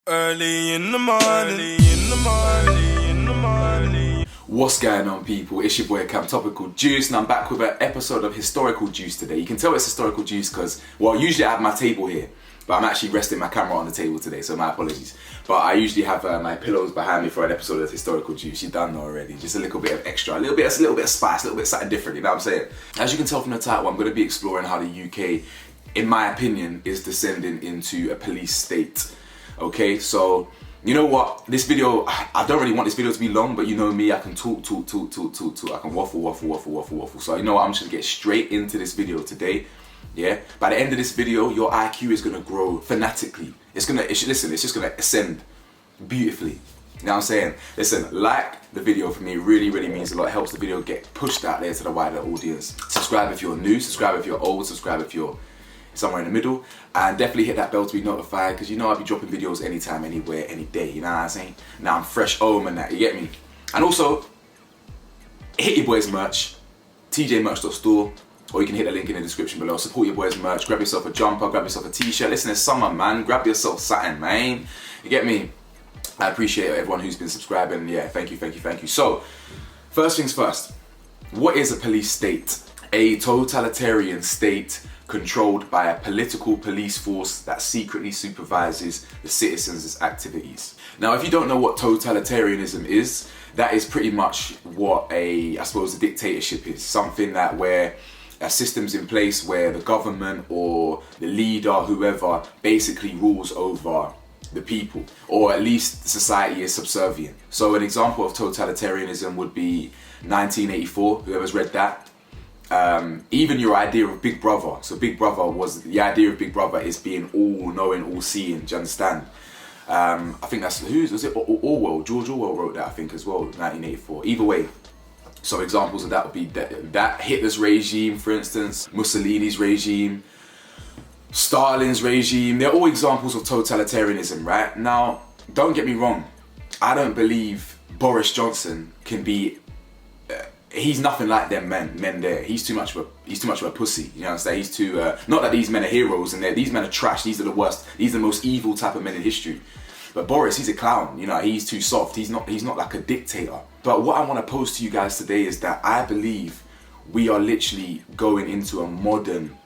Early in the morning. What's going on, people? It's your boy Cam Topical Juice, and I'm back with an episode of Historical Juice today. You can tell it's Historical Juice because, well, usually I have my table here, but I'm actually resting my camera on the table today, so my apologies. But I usually have my pillows behind me for an episode of Historical Juice. You done know already. Just a little bit of extra, a little bit of spice, a little bit of something different. You know what I'm saying? As you can tell from the title, I'm going to be exploring how the UK, in my opinion, is descending into a police state. Okay, so you know what? This video, I don't really want this video to be long, but you know me, I can talk. I can waffle. So you know what? I'm just gonna get straight into this video today. Yeah. By the end of this video, your IQ is gonna grow fanatically. It's just gonna ascend beautifully. You know what I'm saying? Listen, like the video for me really means a lot. It helps the video get pushed out there to the wider audience. Subscribe if you're new. Subscribe if you're old. Subscribe if you're somewhere in the middle, and definitely hit that bell to be notified, because you know I'll be dropping videos anytime, anywhere, any day. You know what I'm saying? Now I'm fresh home and that, you get me? And also, hit your boys merch, tjmerch.store, or you can hit the link in the description below. Support your boys merch, grab yourself a jumper, grab yourself a t-shirt. Listen, it's summer, man. Grab yourself something, man. You get me? I appreciate everyone who's been subscribing. Yeah, thank you. So, first things first, what is a police state? A totalitarian state controlled by a political police force that secretly supervises the citizens' activities. Now, if you don't know what totalitarianism is, that is pretty much what a dictatorship is. Something that where a system's in place where the government or the leader, whoever, basically rules over the people, or at least society is subservient. So an example of totalitarianism would be 1984, whoever's read that. Even your idea of Big Brother. So Big Brother was, the idea of Big Brother is being all knowing, all seeing. Do you understand? I think that's, was it Orwell? George Orwell wrote that, I think, as well, 1984. Either way. So examples of that would be that Hitler's regime, for instance, Mussolini's regime, Stalin's regime. They're all examples of totalitarianism, right? Now, don't get me wrong. I don't believe Boris Johnson can be. He's nothing like them men there. He's too much of a pussy. You know what I'm saying? He's too. Not that these men are heroes, and these men are trash. These are the worst. These are the most evil type of men in history. But Boris, he's a clown. You know, he's too soft. He's not like a dictator. But what I want to pose to you guys today is that I believe we are literally going into a modern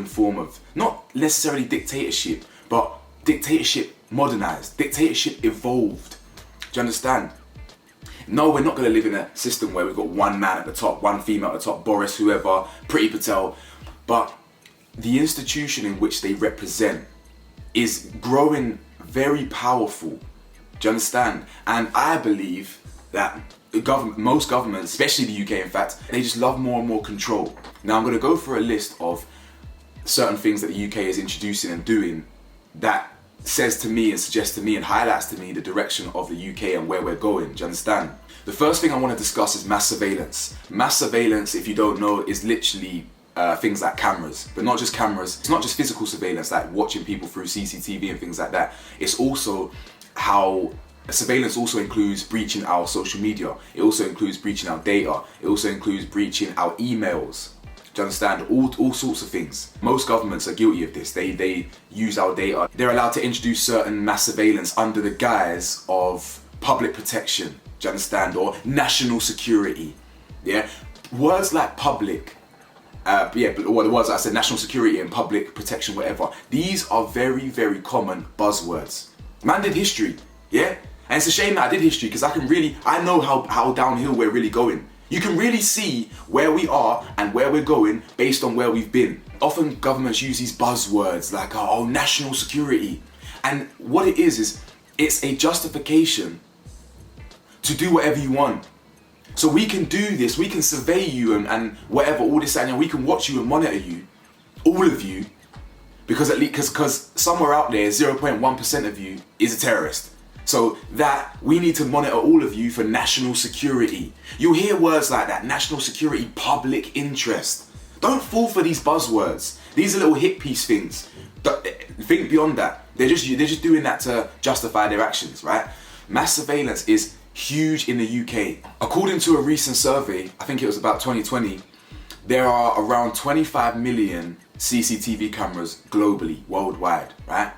form of, not necessarily dictatorship, but dictatorship modernized, dictatorship evolved. Do you understand? No, we're not going to live in a system where we've got one man at the top, one female at the top, Boris, whoever, Priti Patel. But the institution in which they represent is growing very powerful. Do you understand? And I believe that most governments, especially the UK in fact, they just love more and more control. Now I'm going to go through a list of certain things that the UK is introducing and doing that says to me and suggests to me and highlights to me the direction of the UK and where we're going. Do you understand? The first thing I want to discuss is mass surveillance. Mass surveillance, if you don't know, is literally things like cameras, but not just cameras. It's not just physical surveillance, like watching people through CCTV and things like that. It's also how surveillance also includes breaching our social media. It also includes breaching our data. It also includes breaching our emails. Do you understand? All sorts of things. Most governments are guilty of this. They use our data. They're allowed to introduce certain mass surveillance under the guise of public protection. Do you understand? Or national security. Yeah? Words like public, but the words I said, national security and public protection, whatever, these are very common buzzwords. Man did history, yeah? And it's a shame that I did history, because I know how downhill we're really going. You can really see where we are and where we're going based on where we've been. Often governments use these buzzwords like, oh, national security. And what it is it's a justification to do whatever you want. So we can do this, we can survey you and whatever, all this, and we can watch you and monitor you, all of you, because somewhere out there, 0.1% of you is a terrorist. So that we need to monitor all of you for national security. You'll hear words like that, national security, public interest. Don't fall for these buzzwords. These are little hit piece things. Think beyond that. They're just doing that to justify their actions, right? Mass surveillance is huge in the UK. According to a recent survey, I think it was about 2020, there are around 25 million CCTV cameras globally, worldwide, right?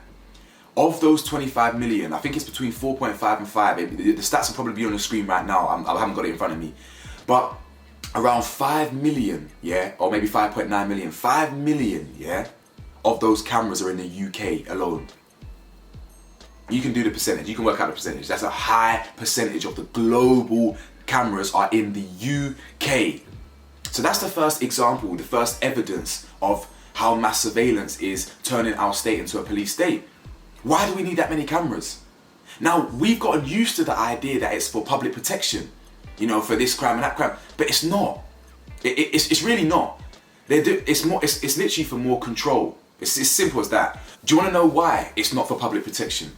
Of those 25 million, I think it's between 4.5 and 5. The stats will probably be on the screen right now. I haven't got it in front of me. But around 5 million, yeah, or maybe 5.9 million, 5 million, yeah, of those cameras are in the UK alone. You can do the percentage, you can work out the percentage. That's a high percentage of the global cameras are in the UK. So that's the first example, the first evidence of how mass surveillance is turning our state into a police state. Why do we need that many cameras? Now, we've gotten used to the idea that it's for public protection, you know, for this crime and that crime, but it's not. It's really not. It's literally for more control. It's as simple as that. Do you want to know why it's not for public protection?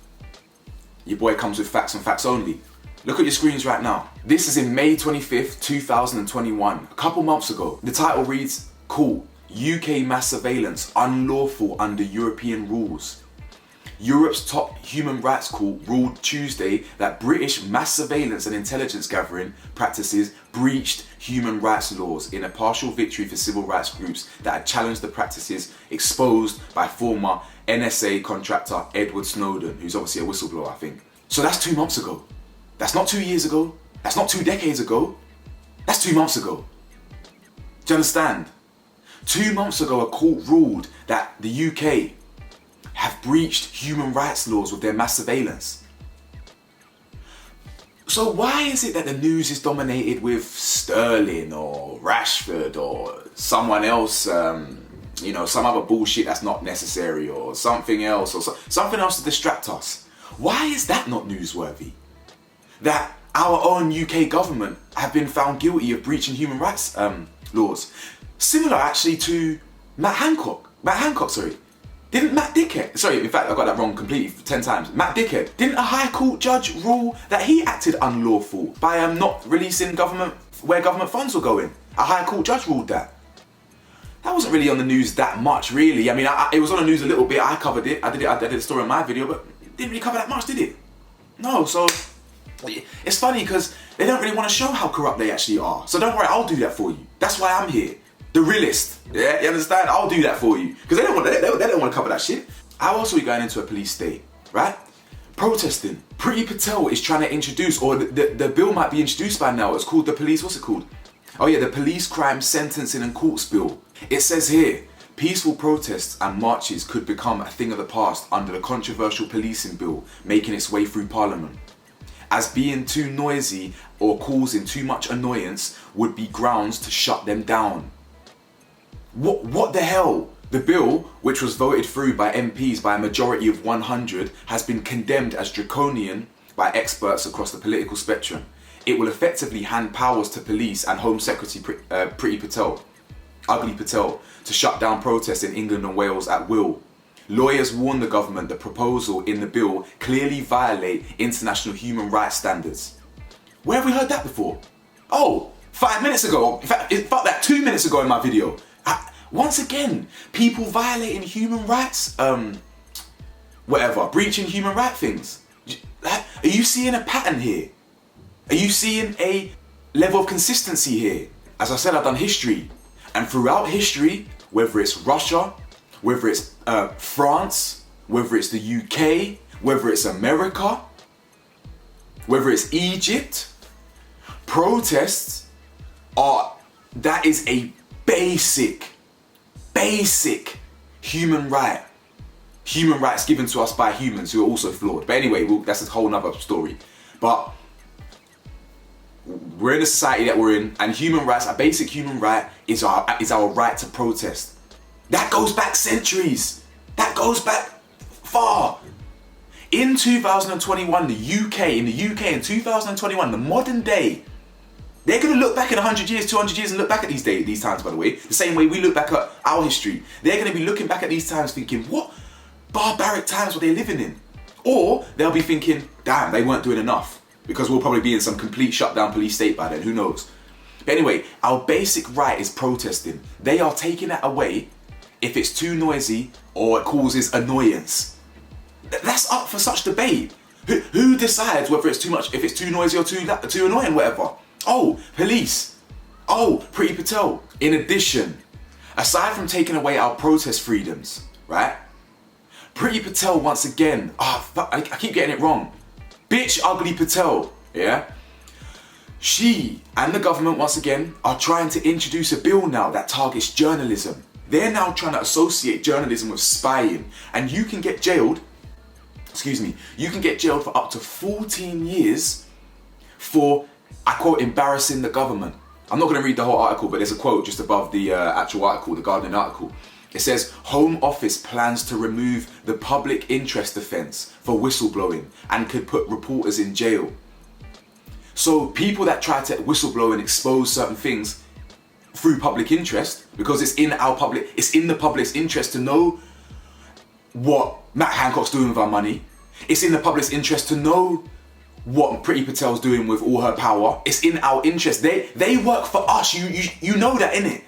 Your boy comes with facts and facts only. Look at your screens right now. This is in May 25th, 2021, a couple months ago. The title reads, "Cool, UK mass surveillance unlawful under European rules." Europe's top human rights court ruled Tuesday that British mass surveillance and intelligence gathering practices breached human rights laws in a partial victory for civil rights groups that had challenged the practices exposed by former NSA contractor Edward Snowden, who's obviously a whistleblower, I think. So that's 2 months ago. That's not 2 years ago. That's not 2 decades ago. That's 2 months ago. Do you understand? 2 months ago, a court ruled that the UK have breached human rights laws with their mass surveillance. So why is it that the news is dominated with Sterling or Rashford or someone else, you know, some other bullshit that's not necessary or something else or something else to distract us? Why is that not newsworthy? That our own UK government have been found guilty of breaching human rights laws. Similar actually to Matt Hancock, sorry. Didn't Matt Dickhead, sorry, in fact I got that wrong completely 10 times. Matt Dickhead, didn't a High Court judge rule that he acted unlawful by not releasing where government funds were going? A High Court judge ruled that. That wasn't really on the news that much, really. I mean, it was on the news a little bit. I covered it. I did a story on my video, but it didn't really cover that much, did it? No, so it's funny because they don't really want to show how corrupt they actually are. So don't worry, I'll do that for you. That's why I'm here. The realist, yeah, you understand? I'll do that for you because they don't want to cover that shit. How else are we going into a police state, right? Protesting. Priti Patel is trying to introduce, or the bill might be introduced by now. It's called the police. What's it called? Oh yeah, the Police Crime Sentencing and Courts Bill. It says here, peaceful protests and marches could become a thing of the past under the controversial policing bill making its way through Parliament, as being too noisy or causing too much annoyance would be grounds to shut them down. What the hell? The bill, which was voted through by MPs by a majority of 100, has been condemned as draconian by experts across the political spectrum. It will effectively hand powers to police and Home Secretary Priti Patel, Ugly Patel, to shut down protests in England and Wales at will. Lawyers warn the government the proposal in the bill clearly violate international human rights standards. Where have we heard that before? Oh, 5 minutes ago. In fact, fuck that, 2 minutes ago in my video. Once again, people violating human rights, breaching human rights things. Are you seeing a pattern here? Are you seeing a level of consistency here? As I said, I've done history. And throughout history, whether it's Russia, whether it's France, whether it's the UK, whether it's America, whether it's Egypt, protests that is a basic human right. Human rights given to us by humans who are also flawed. But anyway, that's a whole nother story. But we're in the society that we're in, and human rights, a basic human right, is our right to protest. That goes back centuries. That goes back far. In 2021, in the UK in 2021, the modern day, they're going to look back in 100 years, 200 years and look back at these times, by the way, the same way we look back at our history. They're going to be looking back at these times thinking, what barbaric times were they living in? Or they'll be thinking, damn, they weren't doing enough, because we'll probably be in some complete shutdown police state by then, who knows? But anyway, our basic right is protesting. They are taking that away if it's too noisy or it causes annoyance. That's up for such debate. Who decides whether it's too much, if it's too noisy or too annoying, whatever? Oh, police. Oh, Priti Patel. In addition, aside from taking away our protest freedoms, right? Priti Patel once again, I keep getting it wrong. Bitch Ugly Patel, yeah? She and the government once again are trying to introduce a bill now that targets journalism. They're now trying to associate journalism with spying, and you can get jailed, you can get jailed for up to 14 years for, I quote, embarrassing the government. I'm not going to read the whole article, but there's a quote just above the actual article, the Guardian article. It says, Home Office plans to remove the public interest offence for whistleblowing and could put reporters in jail. So people that try to whistleblow and expose certain things through public interest, because it's in the public's interest to know what Matt Hancock's doing with our money. It's in the public's interest to know what Priti Patel's doing with all her power. It's in our interest. They work for us. You know that, innit?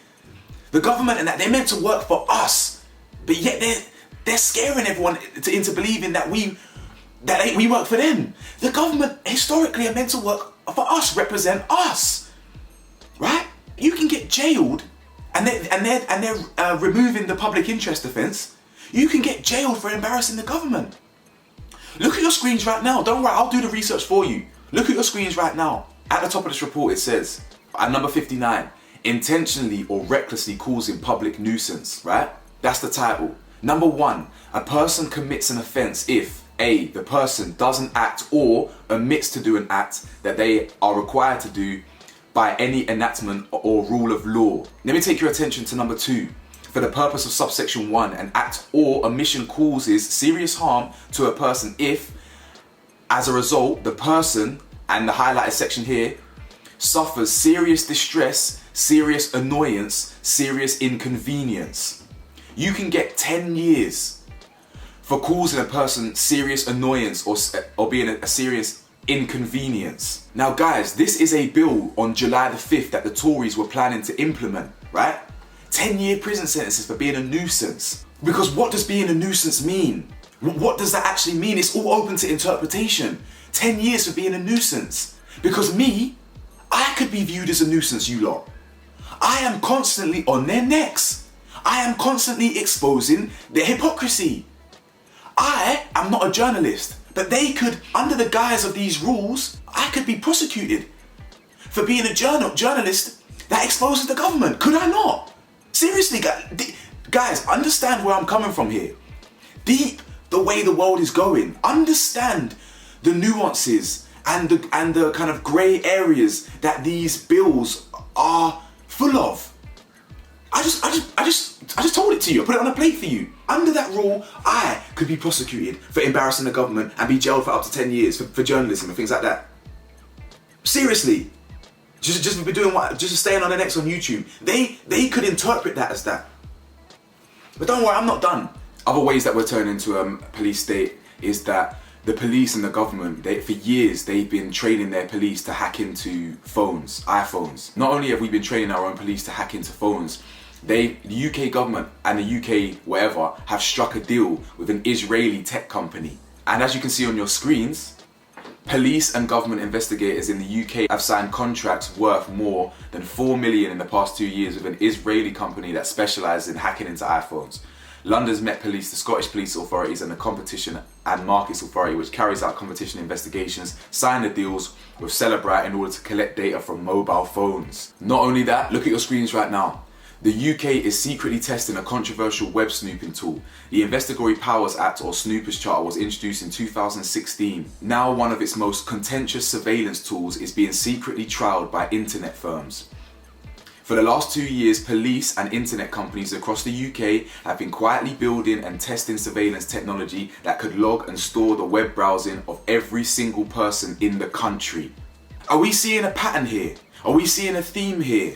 The government and that, they're meant to work for us, but yet they're scaring everyone into believing that we work for them. The government historically are meant to work for us, represent us, right? You can get jailed, and they're removing the public interest offence. You can get jailed for embarrassing the government. Look at your screens right now. Don't worry, I'll do the research for you. Look at your screens right now. At the top of this report, it says, at number 59, intentionally or recklessly causing public nuisance, right? That's the title. Number 1, a person commits an offence if A, the person doesn't act or omits to do an act that they are required to do by any enactment or rule of law. Let me take your attention to number 2. For the purpose of subsection 1, an act or omission causes serious harm to a person if, as a result, the person, and the highlighted section here, suffers serious distress, serious annoyance, serious inconvenience. You can get 10 years for causing a person serious annoyance or being a serious inconvenience. Now guys, this is a bill on July the 5th that the Tories were planning to implement, right? 10-year prison sentences for being a nuisance. Because what does being a nuisance mean? What does that actually mean? It's all open to interpretation. 10 years for being a nuisance. Because I could be viewed as a nuisance, you lot. I am constantly on their necks. I am constantly exposing their hypocrisy. I am not a journalist, but they could, under the guise of these rules, I could be prosecuted for being a journalist that exposes the government. Could I not? Seriously, guys, understand where I'm coming from here. Deep the way the world is going. Understand the nuances and the kind of grey areas that these bills are full of. I just told it to you. I put it on a plate for you. Under that rule, I could be prosecuted for embarrassing the government and be jailed for up to 10 years for journalism and things like that. Seriously. Just for doing what? Just staying on the necks on YouTube. They could interpret that as that. But don't worry, I'm not done. Other ways that we're turning into a police state is that the police and the government, for years, they've been training their police to hack into phones, iPhones. Not only have we been training our own police to hack into phones, the UK government and the UK whatever have struck a deal with an Israeli tech company. And as you can see on your screens, police and government investigators in the UK have signed contracts worth more than 4 million in the past 2 years with an Israeli company that specialises in hacking into iPhones. London's Met Police, the Scottish Police Authorities and the Competition and Markets Authority, which carries out competition investigations, signed the deals with Celebrite in order to collect data from mobile phones. Not only that, look at your screens right now. The UK is secretly testing a controversial web snooping tool. The Investigatory Powers Act, or Snoopers Charter, was introduced in 2016. Now one of its most contentious surveillance tools is being secretly trialled by internet firms. For the last 2 years, police and internet companies across the UK have been quietly building and testing surveillance technology that could log and store the web browsing of every single person in the country. Are we seeing a pattern here? Are we seeing a theme here?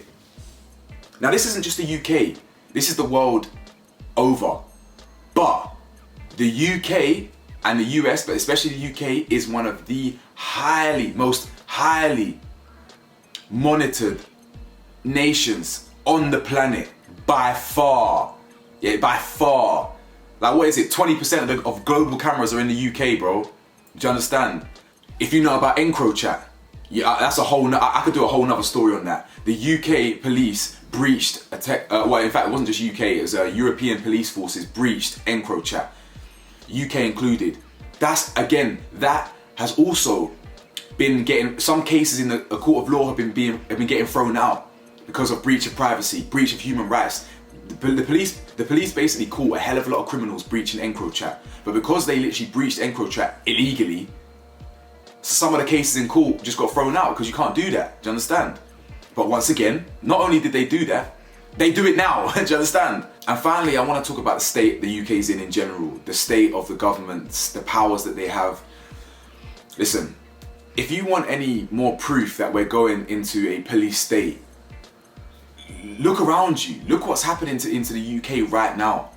Now this isn't just the UK, this is the world over. But the UK and the US, but especially the UK, is one of the most highly monitored nations on the planet by far. Yeah, by far. Like what is it, 20% of global cameras are in the UK, bro. Do you understand? If you know about EncroChat, yeah, that's I could do a whole nother story on that. The UK police breached well, in fact, it wasn't just UK, it was European police forces breached EncroChat. UK included. That has also been getting, some cases in a court of law have been getting thrown out because of breach of privacy, breach of human rights. The police basically caught a hell of a lot of criminals breaching EncroChat, but because they literally breached EncroChat illegally, some of the cases in court just got thrown out because you can't do that. Do you understand? But once again, not only did they do that, they do it now. Do you understand? And finally, I want to talk about the state the UK is in general, the state of the governments, the powers that they have. Listen, if you want any more proof that we're going into a police state, look around you. Look what's happening into the UK right now.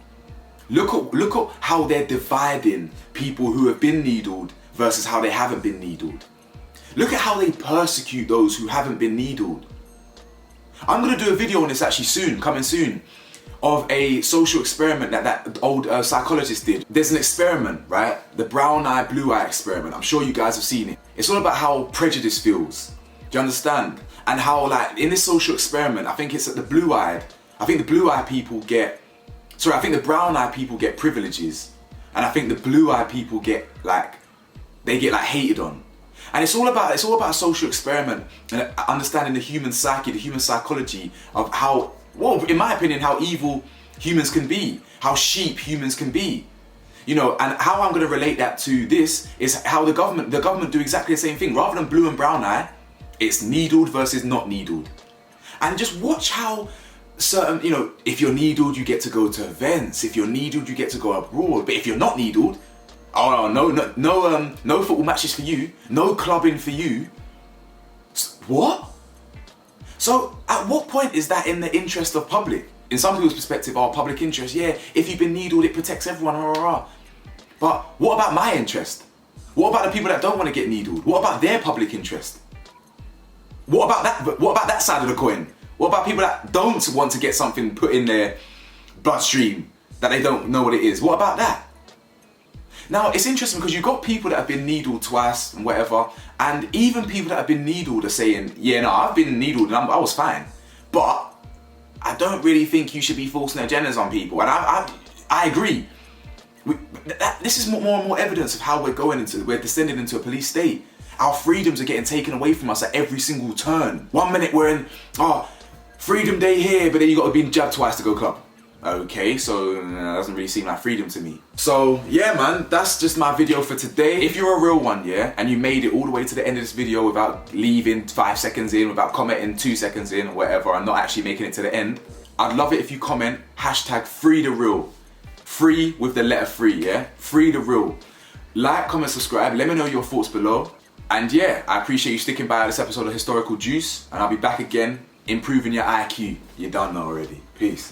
Look at how they're dividing people who have been needled versus how they haven't been needled. Look at how they persecute those who haven't been needled. I'm going to do a video on this actually soon, coming soon, of a social experiment that old psychologist did. There's an experiment, right? The brown eye, blue eye experiment. I'm sure you guys have seen it. It's all about how prejudice feels. Do you understand? And how, like, in this social experiment, I think it's the brown eye people get privileges, and I think the blue eye people get hated on. And it's all about a social experiment and understanding the human psyche, the human psychology of how, well, in my opinion, how evil humans can be, how sheep humans can be. You know, and how I'm going to relate that to this is how the government do exactly the same thing. Rather than blue and brown eye, it's needled versus not needled. And just watch how certain, you know, if you're needled, you get to go to events. If you're needled, you get to go abroad. But if you're not needled, oh no football matches for you, no clubbing for you. What? So at what point is that in the interest of public? In some people's perspective, public interest, yeah, if you've been needled, it protects everyone, rah, rah, rah. But what about my interest? What about the people that don't want to get needled? What about their public interest? What about that side of the coin? What about people that don't want to get something put in their bloodstream that they don't know what it is? What about that? Now, it's interesting because you've got people that have been needled twice and whatever, and even people that have been needled are saying, yeah, no, I've been needled and I was fine. But I don't really think you should be forcing agendas on people. And I agree. This is more and more evidence of how we're descending into a police state. Our freedoms are getting taken away from us at every single turn. 1 minute we're in, Freedom Day here, but then you got to be jabbed twice to go club. Okay, so that doesn't really seem like freedom to me. So yeah, man, that's just my video for today. If you're a real one, yeah, and you made it all the way to the end of this video without leaving 5 seconds in, without commenting 2 seconds in or whatever, and not actually making it to the end, I'd love it if you comment #FreeTheReal. Free with the letter 3, yeah? Free the real. Like, comment, subscribe, let me know your thoughts below. And yeah, I appreciate you sticking by this episode of Historical Juice, and I'll be back again, improving your IQ. You don't know already. Peace.